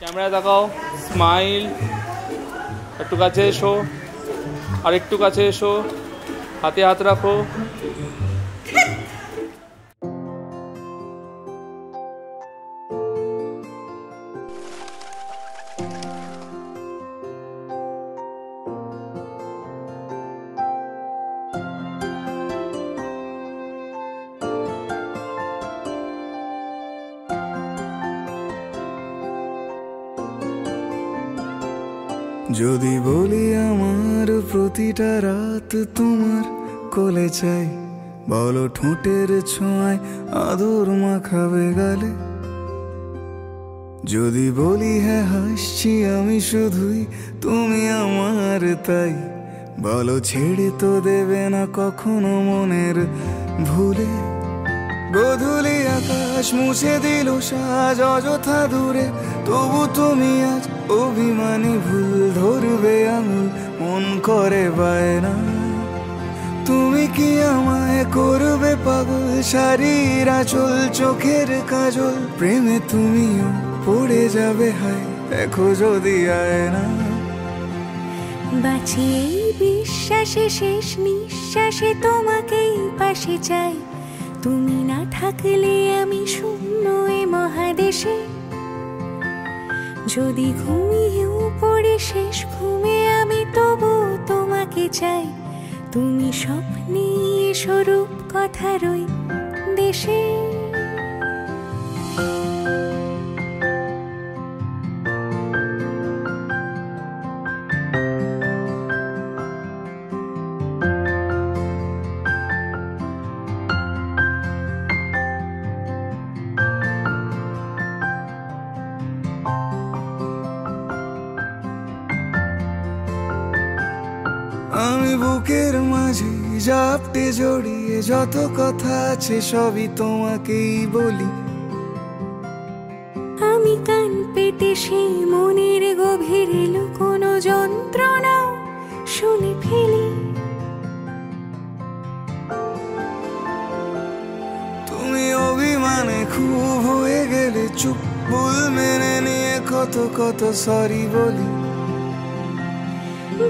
ক্যামেরায় তাকাও, স্মাইল, একটু কাছে এসো, আর একটু কাছে এসো, হাতে হাত রাখো। যদি বলি আমার প্রতিটা রাত তোমার কোলে চাই, বলো ঠোঁটের ছোঁয়ায় আদর মাখাবে গালে। যদি বলি হ্যাঁ হাসছি আমি শুধুই, তুমি আমার তাই, বলো ছেড়ে তো দেবে না কখনো মনের ভুলে। গোধূলি আকাশ মুছে দিল সাজ অযথা দূরে, তবু তুমি আজ অভিমানী ভুল ধরবে আঙুল, মন করে বায়না। তুমি কি আমায় করবে পাগল, শাড়ির আঁচল চোখের কাজল, প্রেমে তুমিও পড়ে যাবে হায় দেখো যদি আয়না। বাঁচি এই বিশ্বাসে শেষ নিঃশ্বাসে তোমাকেই পাশে চাই, তুমি না থাকলে আমি শূন্য এ মহাদেশে। যদি ঘুমিয়েও পড়ে শেষ ঘুমে আমি তবু তোমাকে চাই, তুমি স্বপ্নে স্বরূপ কথার ওই দেশে। আমি বুকের মাঝে জাপটে জড়িয়ে যত কথা আছে সবই তোমাকেই বলি। আমি কান পেতে সেই মনের গভীরে লুকোনো যন্ত্রণা শুনে ফেলি। তুমি অভিমানে খুব হয়ে গেলে চুপ, ভুল মেনে নিয়ে কত কত সরি বলি।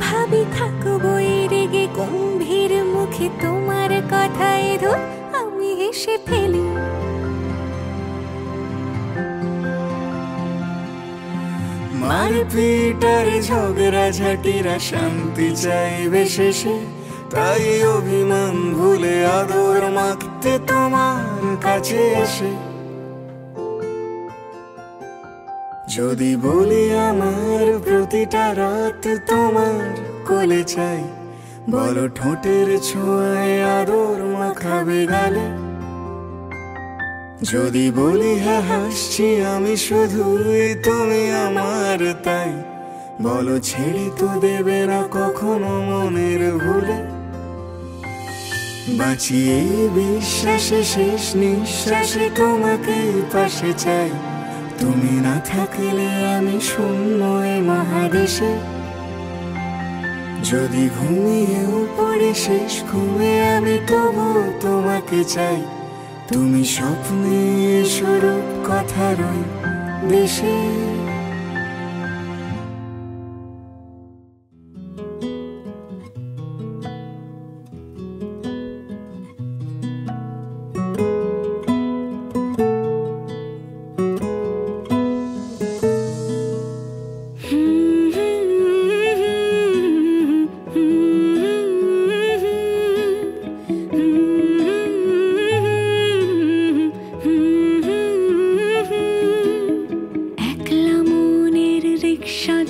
ভাবি থাকবো এই রেগে গম্ভীর মুখে তোমার কথায় ধর আমি হেসে ফেলি। মারপিট আর ঝগড়া ঝাঁটিরা শান্তি চাইবে শেষে, তাই অভিমান ভুলে আদর মাখতে তোমার কাছে এসে। যদি বলি আমার প্রতিটা রাত তোমার কোলে চাই, বলো ঠোঁটের ছোঁয়ায় আদর মাখাবে গালে। যদি বলি হ্যাঁ হাসছি আমি শুধুই, তুমি আমার তাই, বলো ছেড়ে তো দেবে না কখনো মনের ভুলে। বাঁচি এই বিশ্বাসে শেষ নিঃশ্বাসে তোমাকেই পাশে চাই, তুমি না থাকলে আমি শূন্য এ মহাদেশে। যদি ঘুমিয়েও পড়ে শেষ ঘুমে আমি তবু তোমাকে চাই, তুমি স্বপ্নে স্বরূপ কথার ওই দেশে।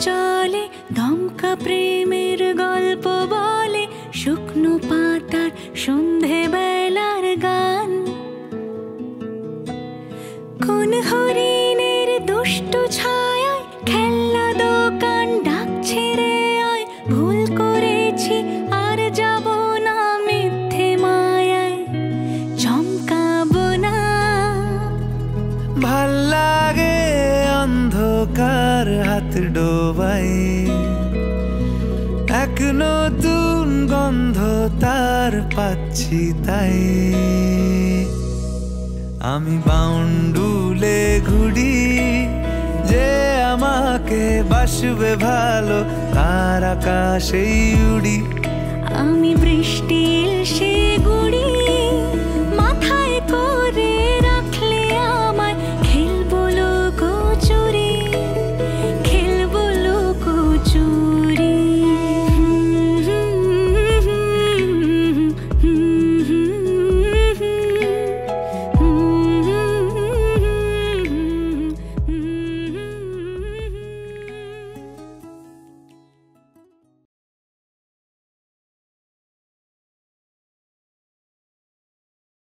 চলে দমকা প্রেমের গল্প বলে, শুকনো পাতার সন্ধে বেলার গান। কোন হরিণের দুষ্ট ছায়ায় খেলনা দোকান ডাকছে রে আয়, ভুল করেছি আর যাব না মিথ্যে মায়ায় চমকাবো না। ভাল লাগে অন্ধকার হাত ডোবাই, এক নতুন গন্ধ তার পাচ্ছি তাই। আমি বাউন্ডুলে ঘুরি যে আমার বাসবে ভালো, তার আকাশেই উড়ি। আমি বৃষ্টি